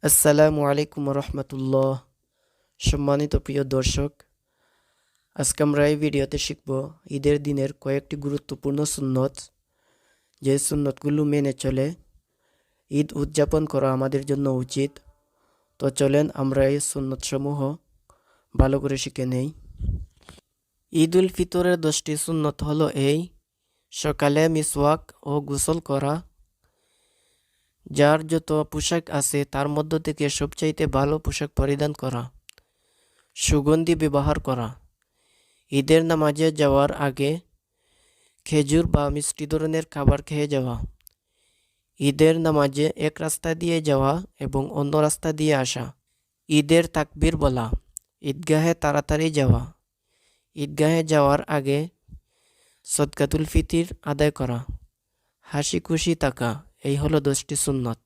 আসসালামু আলাইকুম রহমতুল্লাহ। সম্মানিত প্রিয় দর্শক, আজকে আমরা এই ভিডিওতে শিখব ঈদের দিনের কয়েকটি গুরুত্বপূর্ণ সুন্নত, যে সুন্নতগুলো মেনে চলে ঈদ উদযাপন করা আমাদের জন্য উচিত। তো চলেন আমরা এই সুন্নতসমূহ ভালো করে শিখে নেই। ঈদ উল ফিতরের 10টি সুন্নত হলো এই: সকালে মিসওয়াক ও গোসল করা, যার যত পোশাক আছে তার মধ্য থেকে সবচাইতে ভালো পোশাক পরিধান করা, সুগন্ধি ব্যবহার করা, ঈদের নামাজে যাওয়ার আগে খেজুর বা মিষ্টি ধরনের খাবার খেয়ে যাওয়া, ঈদের নামাজে এক রাস্তা দিয়ে যাওয়া এবং অন্য রাস্তা দিয়ে আসা, ঈদের তাকবীর বলা, ঈদগাহে তাড়াতাড়ি যাওয়া, ঈদগাহে যাওয়ার আগে সদকাতুল ফিতির আদায় করা, হাসি খুশি থাকা। এই হলো 10টি সুন্নত।